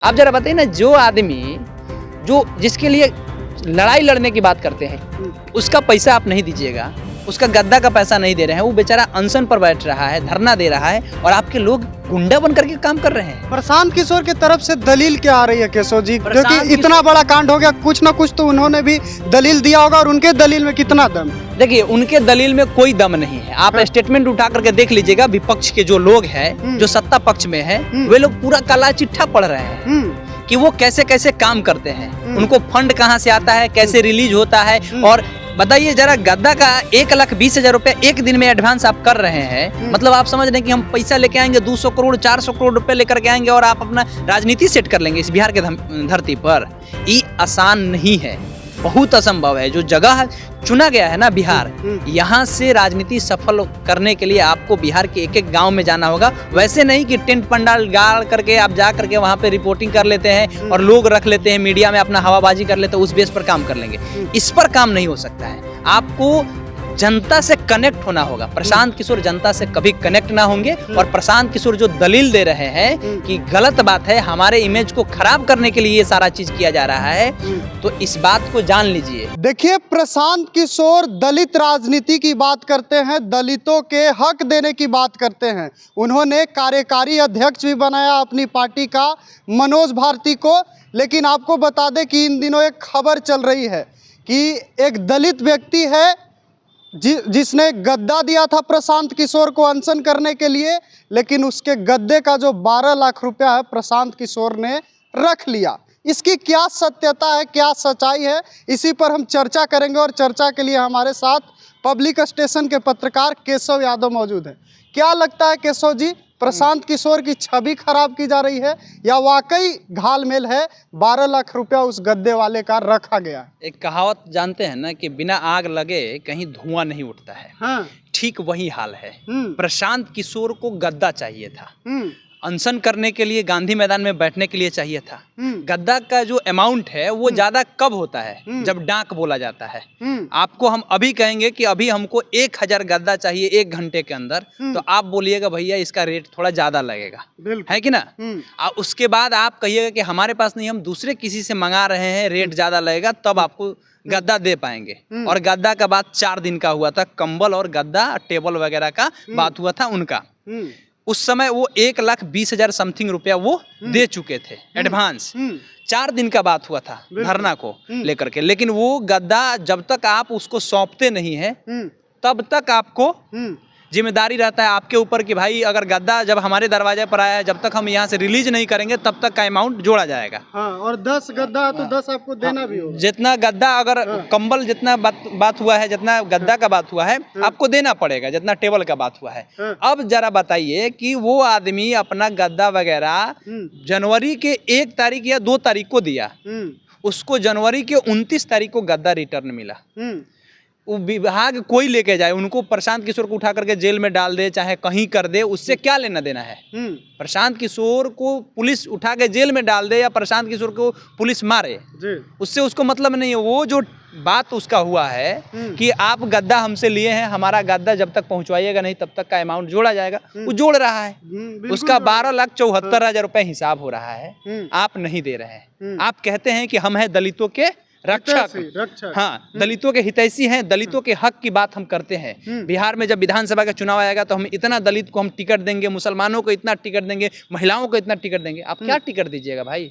आप जरा बताइए ना, जो आदमी जो जिसके लिए लड़ाई लड़ने की बात करते हैं उसका पैसा आप नहीं दीजिएगा, उसका गद्दा का पैसा नहीं दे रहे हैं, वो बेचारा अनशन पर बैठ रहा है, धरना दे रहा है और आपके लोग गुंडा बन करके काम कर रहे हैं। प्रशांत किशोर की तरफ से दलील क्या आ रही है केशव जी? प्रशांत क्योंकि इतना बड़ा कांड हो गया, कुछ ना कुछ तो उन्होंने भी दलील दिया होगा और उनके दलील में कितना दम? देखिए, उनके दलील में कोई दम नहीं है। आप स्टेटमेंट उठा करके देख लीजिएगा, विपक्ष के जो लोग हैं, जो सत्ता पक्ष में है, वे लोग पूरा काला चिट्ठा पढ़ रहे हैं कि वो कैसे कैसे काम करते हैं, उनको फंड कहाँ से आता है, कैसे रिलीज होता है। और बताइए जरा, गद्दा का 1,20,000 रुपए एक दिन में एडवांस आप कर रहे हैं, मतलब आप समझ रहे हैं कि हम पैसा लेके आएंगे 200 करोड़ 400 करोड़ रुपए लेकर के आएंगे और आप अपना राजनीति सेट कर लेंगे इस बिहार के धरती पर। ये आसान नहीं है, बहुत असंभव है। जो जगह चुना गया है ना बिहार, यहाँ से राजनीति सफल करने के लिए आपको बिहार के एक एक गांव में जाना होगा। वैसे नहीं कि टेंट पंडाल गाड़ करके आप जा करके वहाँ पे रिपोर्टिंग कर लेते हैं और लोग रख लेते हैं, मीडिया में अपना हवाबाजी कर लेते हैं, उस बेस पर काम कर लेंगे। इस पर काम नहीं हो सकता है। आपको जनता से कनेक्ट होना होगा। प्रशांत किशोर जनता से कभी कनेक्ट ना होंगे और प्रशांत किशोर जो दलील दे रहे हैं कि गलत बात है, हमारे इमेज को खराब करने के लिए ये सारा चीज किया जा रहा है, तो इस बात को जान लीजिए। देखिए, प्रशांत किशोर दलित राजनीति की बात करते हैं, दलितों के हक देने की बात करते हैं। उन्होंने कार्यकारी अध्यक्ष भी बनाया अपनी पार्टी का, मनोज भारती को। लेकिन आपको बता दें कि इन दिनों एक खबर चल रही है कि एक दलित व्यक्ति है जिसने गद्दा दिया था प्रशांत किशोर को अनशन करने के लिए, लेकिन उसके गद्दे का जो 12 लाख रुपया है प्रशांत किशोर ने रख लिया। इसकी क्या सत्यता है, क्या सच्चाई है, इसी पर हम चर्चा करेंगे। और चर्चा के लिए हमारे साथ पब्लिक स्टेशन के पत्रकार केशव यादव मौजूद हैं। क्या लगता है केशव जी, प्रशांत किशोर की छवि खराब की जा रही है या वाकई घालमेल है, 12 लाख रुपया उस गद्दे वाले का रखा गया है? एक कहावत जानते हैं ना कि बिना आग लगे कहीं धुआं नहीं उठता है। हाँ। ठीक वही हाल है। प्रशांत किशोर को गद्दा चाहिए था, अनशन करने के लिए, गांधी मैदान में बैठने के लिए चाहिए था। गद्दा का जो अमाउंट है वो ज्यादा कब होता है? जब डाक बोला जाता है। आपको हम अभी कहेंगे कि अभी हमको 1000 गद्दा चाहिए 1 घंटे के अंदर, तो आप बोलिएगा भैया इसका रेट थोड़ा ज्यादा लगेगा, है कि ना? उसके बाद आप कहिएगा कि हमारे पास नहीं, हम दूसरे किसी से मंगा रहे हैं, रेट ज्यादा लगेगा, तब आपको गद्दा दे पाएंगे। और गद्दा का बात 4 दिन का हुआ था, कंबल और गद्दा टेबल वगैरह का बात हुआ था उनका। उस समय वो 1,20,000 समथिंग रुपया वो दे चुके थे एडवांस। 4 दिन का बात हुआ था धरना को लेकर के। लेकिन वो गद्दा जब तक आप उसको सौंपते नहीं है तब तक आपको जिम्मेदारी रहता है आपके ऊपर कि भाई अगर गद्दा जब हमारे दरवाजे पर आया है, जब तक हम यहाँ से रिलीज नहीं करेंगे तब तक का अमाउंट जोड़ा जाएगा। हाँ, और 10 गद्दा है तो 10 आपको देना भी होगा। जितना गद्दा, अगर कंबल जितना बात हुआ है, जितना गद्दा का बात हुआ है, आपको देना पड़ेगा, जितना टेबल का बात हुआ है। अब जरा बताइए कि वो आदमी अपना गद्दा वगैरह जनवरी के 1 तारीख या 2 तारीख को दिया, उसको जनवरी के 29 तारीख को गद्दा रिटर्न मिला। वो विभाग कोई लेके जाए, उनको प्रशांत किशोर को उठा करके जेल में डाल दे, चाहे कहीं कर दे, उससे क्या लेना देना है? प्रशांत किशोर को पुलिस उठा के जेल में डाल दे या प्रशांत किशोर को पुलिस मारे, उससे उसको मतलब नहीं है। वो जो बात उसका हुआ है कि आप गद्दा हमसे लिए हैं, हमारा गद्दा जब तक पहुंचवाइएगा नहीं तब तक का अमाउंट जोड़ा जाएगा, वो जोड़ रहा है। उसका 12,74,000 रुपए हिसाब हो रहा है, आप नहीं दे रहे हैं। आप कहते हैं कि हम हैं दलितों के रक्षक। हाँ, दलितों के हितैषी हैं, दलितों के हक की बात हम करते हैं। बिहार में जब विधानसभा का चुनाव आएगा तो हम इतना दलित को हम टिकट देंगे, मुसलमानों को इतना टिकट देंगे, महिलाओं को इतना टिकट देंगे। आप क्या टिकट दीजिएगा भाई?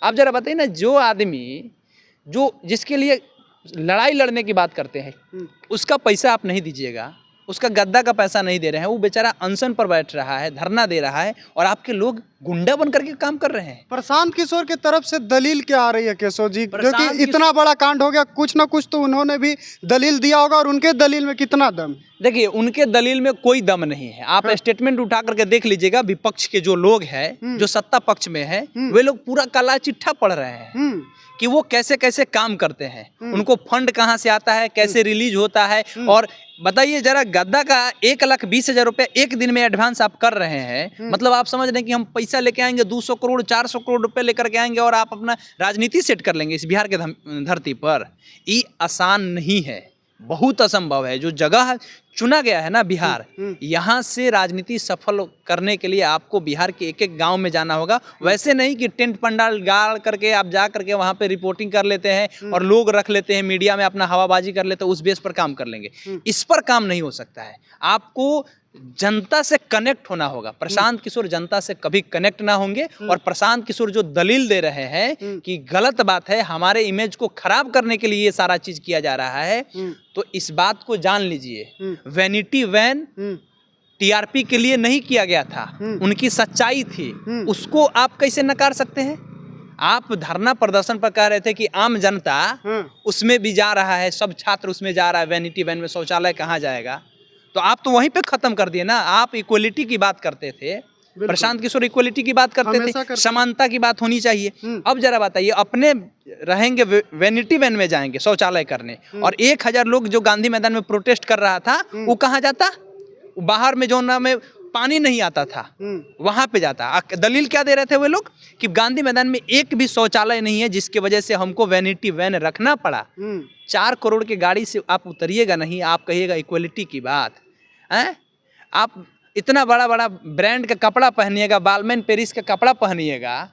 आप जरा बताइए ना, जो आदमी जो जिसके लिए लड़ाई लड़ने की बात करते हैं उसका पैसा आप नहीं दीजिएगा, उसका गद्दा का पैसा नहीं दे रहे हैं, वो बेचारा अनशन पर बैठ रहा है, धरना दे रहा है और आपके लोग गुंडा बन करके काम कर रहे हैं। प्रशांत किशोर की तरफ से दलील क्या आ रही है केशव जी? क्योंकि इतना बड़ा कांड हो गया, कुछ ना कुछ तो उन्होंने भी दलील दिया होगा और उनके दलील में कितना दम? देखिए, उनके दलील में कोई दम नहीं है। आप स्टेटमेंट उठा करके देख लीजिएगा, विपक्ष के जो लोग हैं, जो सत्ता पक्ष में है, वे लोग पूरा काला चिट्ठा पढ़ रहे हैं कि वो कैसे कैसे काम करते हैं, उनको फंड कहाँ से आता है, कैसे रिलीज होता है। और बताइए जरा, गद्दा का 1,20,000 रुपया एक दिन में एडवांस आप कर रहे हैं, मतलब आप समझ रहे हैं कि हम पैसा लेके आएंगे 200 करोड़ 400 करोड़ रुपए लेकर के आएंगे और आप अपना राजनीति सेट कर लेंगे इस बिहार के धरती पर। ये आसान नहीं है, बहुत असंभव है। जो जगह चुना गया है ना बिहार, यहाँ से राजनीति सफल करने के लिए आपको बिहार के एक एक गांव में जाना होगा। वैसे नहीं कि टेंट पंडाल गाड़ करके आप जा करके वहाँ पे रिपोर्टिंग कर लेते हैं और लोग रख लेते हैं मीडिया में, अपना हवाबाजी कर लेते हैं, उस बेस पर काम कर लेंगे। इस पर काम नहीं हो सकता है। आपको जनता से कनेक्ट होना होगा। प्रशांत किशोर जनता से कभी कनेक्ट ना होंगे, और प्रशांत किशोर जो दलील दे रहे हैं कि गलत बात है, हमारे इमेज को खराब करने के लिए ये सारा चीज किया जा रहा है, तो इस बात को जान लीजिए, वैनिटी वैन टीआरपी के लिए नहीं किया गया था, उनकी सच्चाई थी, उसको आप कैसे नकार सकते हैं? आप धरना प्रदर्शन पर कह रहे थे कि आम जनता उसमें भी जा रहा है, सब छात्र उसमें जा रहा है, वैनिटी वैन में शौचालय कहाँ जाएगा? तो आप तो वहीं पे खत्म कर दिए ना। आप इक्वलिटी की बात करते थे, प्रशांत किशोर इक्वलिटी की बात करते थे, समानता की बात होनी चाहिए। अब जरा बताइए, अपने रहेंगे वैनिटी वैन में जाएंगे शौचालय करने, और 1000 लोग जो गांधी मैदान में प्रोटेस्ट कर रहा था, वो कहाँ जाता? बाहर में जो ना में पानी नहीं आता था, वहां पे जाता। दलील क्या दे रहे थे वे लोग कि गांधी मैदान में एक भी शौचालय नहीं है, जिसकी वजह से हमको वैनिटी वैन रखना पड़ा। 4 करोड़ की गाड़ी से आप उतरिएगा नहीं, आप कहिएगा इक्वलिटी की बात है? आप इतना बड़ा बड़ा ब्रांड का कपड़ा पहनिएगा, बालमैन पेरिस का कपड़ा पहनिएगा,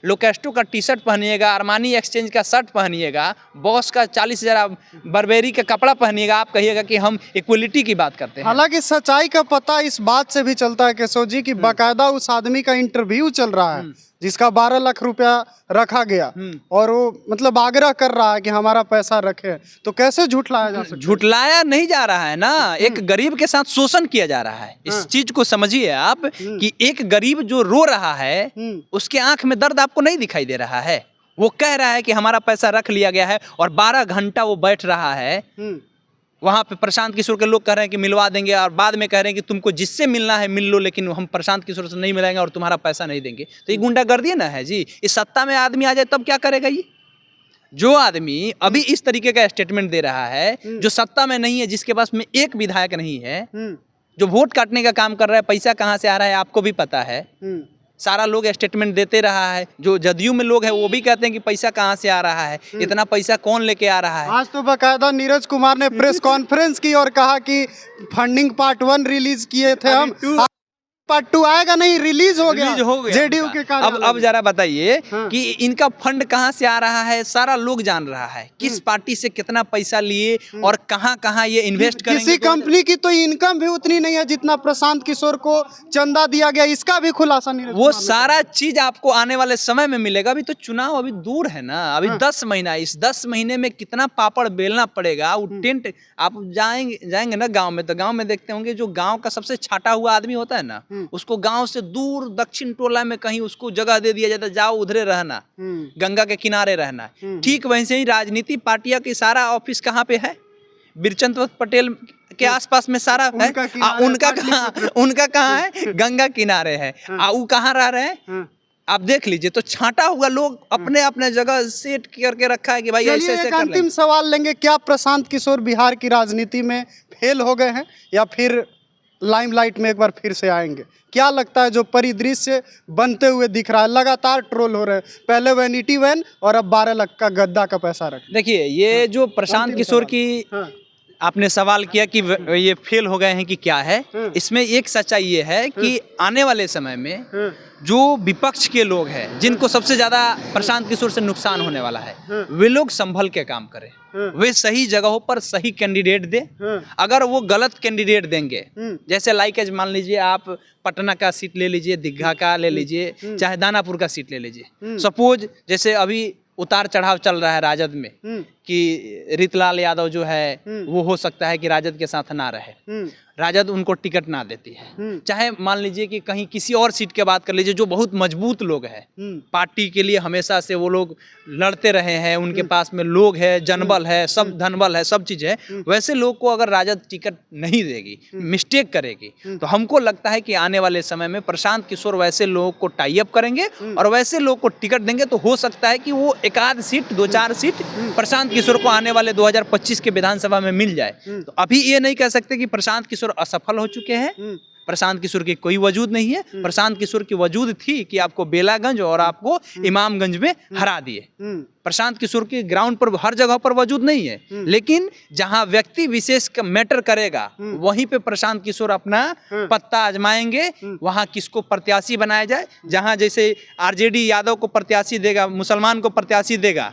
लोकेस्टो का टी शर्ट पहनिएगा, अरमानी एक्सचेंज का शर्ट पहनिएगा, बॉस का 40,000 बर्बेरी का कपड़ा पहनिएगा, आप कहिएगा कि हम इक्वलिटी की बात करते हैं। हालांकि सच्चाई का पता इस बात से भी चलता है केशव जी की बाकायदा उस आदमी का इंटरव्यू चल रहा है जिसका 12 लाख रुपया रखा गया, और वो मतलब आग्रह कर रहा है कि हमारा पैसा रखे, तो कैसे झूठलाया जा सकता है? झूठलाया नहीं जा रहा है ना, एक गरीब के साथ शोषण किया जा रहा है। इस चीज को समझिए आप कि एक गरीब जो रो रहा है, उसके आंख में दर्द आपको नहीं दिखाई दे रहा है। वो कह रहा है कि हमारा पैसा रख लिया गया है, और 12 घंटा वो बैठ रहा है वहां पे। प्रशांत किशोर के लोग कह रहे हैं कि मिलवा देंगे, और बाद में कह रहे हैं कि तुमको जिससे मिलना है मिल लो, लेकिन हम प्रशांत किशोर से नहीं मिलेंगे और तुम्हारा पैसा नहीं देंगे। तो ये गुंडागर्दी ना है जी। इस सत्ता में आदमी आ जाए तब क्या करेगा ये? जो आदमी अभी इस तरीके का स्टेटमेंट दे रहा है, जो सत्ता में नहीं है, जिसके पास में एक विधायक नहीं है, जो वोट काटने का काम कर रहा है, पैसा कहाँ से आ रहा है आपको भी पता है। सारा लोग स्टेटमेंट देते रहा है। जो जदयू में लोग हैं वो भी कहते हैं कि पैसा कहाँ से आ रहा है, इतना पैसा कौन लेके आ रहा है। आज तो बाकायदा नीरज कुमार ने प्रेस कॉन्फ्रेंस की और कहा कि फंडिंग पार्ट 1 रिलीज किए थे हम, पार्ट 2 आएगा नहीं, रिलीज हो गया जेडीयू के कार्यालय। अब जरा बताइए कि इनका फंड कहाँ से आ रहा है, सारा लोग जान रहा है, किस पार्टी से कितना पैसा लिए और कहाँ कहाँ ये इन्वेस्ट करेंगे। किसी कंपनी की तो इनकम भी उतनी नहीं है जितना प्रशांत किशोर को चंदा दिया गया, इसका भी खुलासा नहीं। वो सारा चीज आपको आने वाले समय में मिलेगा। अभी तो चुनाव अभी दूर है ना, अभी 10 महीना, इस 10 महीने में कितना पापड़ बेलना पड़ेगा। वो टेंट आप जाएंगे ना गाँव में, तो गाँव में देखते होंगे जो गाँव का सबसे छाटा हुआ आदमी होता है ना, उसको गांव से दूर दक्षिण टोला में कहीं उसको जगह दे दिया जाता है, जाओ उधरे रहना, गंगा के किनारे रहना। ठीक वैसे ही राजनीति पार्टियां की सारा ऑफिस कहाँ पे है? बिरचंद पटेल के आसपास में सारा है। उनका कहाँ है? गंगा किनारे है। वो कहाँ रह रहे हैं आप देख लीजिए। तो छांटा हुआ लोग अपने अपने जगह सेट करके रखा है कि भाई ऐसे ऐसे कर लेंगे। अंतिम सवाल लेंगे, क्या प्रशांत किशोर बिहार की राजनीति में फेल हो गए हैं या फिर लाइमलाइट में एक बार फिर से आएंगे? क्या लगता है जो परिदृश्य बनते हुए दिख रहा है, लगातार ट्रोल हो रहे हैं, पहले वैनिटी वैन और अब 12 लाख का गद्दा का पैसा रख। देखिए ये जो प्रशांत किशोर की आपने सवाल किया कि ये फेल हो गए हैं कि क्या है, इसमें एक सच्चाई ये है कि आने वाले समय में जो विपक्ष के लोग हैं, जिनको सबसे ज्यादा प्रशांत किशोर से नुकसान होने वाला है, वे लोग संभल के काम करें, वे सही जगहों पर सही कैंडिडेट दे। अगर वो गलत कैंडिडेट देंगे, जैसे लाइक मान लीजिए आप पटना का सीट ले लीजिए, दीघा का ले लीजिए, चाहे दानापुर का सीट ले लीजिए। सपोज जैसे अभी उतार चढ़ाव चल रहा है राजद में कि रीतलाल यादव जो है वो हो सकता है कि राजद के साथ ना रहे, राजद उनको टिकट ना देती है। चाहे मान लीजिए कि कहीं किसी और सीट की बात कर लीजिए, जो बहुत मजबूत लोग हैं पार्टी के लिए, हमेशा से वो लोग लड़ते रहे हैं, उनके पास में लोग है, जनबल है, सब धनबल है, सब चीज़ है, वैसे लोग को अगर राजद टिकट नहीं देगी, मिस्टेक करेगी, तो हमको लगता है कि आने वाले समय में प्रशांत किशोर वैसे लोगों को टाई अप करेंगे और वैसे लोग को टिकट देंगे। तो हो सकता है कि वो 1-8 सीट 2-4 सीट प्रशांत किशोर को आने वाले 2025 के विधानसभा में मिल जाए। तो अभी ये नहीं कह सकते कि प्रशांत किशोर असफल हो चुके हैं। प्रशांत किशोर की कोई वजूद नहीं है। प्रशांत किशोर की वजूद थी कि आपको बेलागंज और आपको इमामगंज में हरा दिए। प्रशांत किशोर की ग्राउंड पर हर जगह पर वजूद नहीं है, लेकिन जहां व्यक्ति विशेष का मैटर करेगा वहीं पे प्रशांत किशोर अपना पत्ता आजमाएंगे। वहां किसको प्रत्याशी बनाया जाए, जहां जैसे आरजेडी यादव को प्रत्याशी देगा, मुसलमान को प्रत्याशी देगा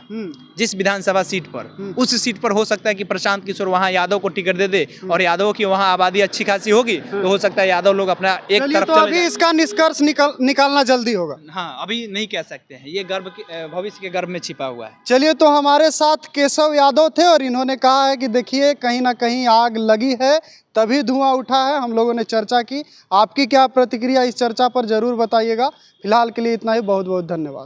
जिस विधानसभा सीट पर, उस सीट पर हो सकता है कि प्रशांत किशोर वहां यादव को टिकट दे दे और यादव की वहां आबादी अच्छी खासी होगी, तो हो सकता है यादव लोग अपना एक तरफ तो चले अभी जाएं। इसका निष्कर्ष निकालना जल्दी होगा। हाँ, अभी नहीं कह सकते हैं, ये गर्भ भविष्य के गर्भ में छिपा हुआ है। चलिए, तो हमारे साथ केशव यादव थे और इन्होंने कहा है कि देखिए कहीं ना कहीं आग लगी है तभी धुआं उठा है। हम लोगों ने चर्चा की, आपकी क्या प्रतिक्रिया इस चर्चा पर जरूर बताइएगा। फिलहाल के लिए इतना ही, बहुत बहुत धन्यवाद।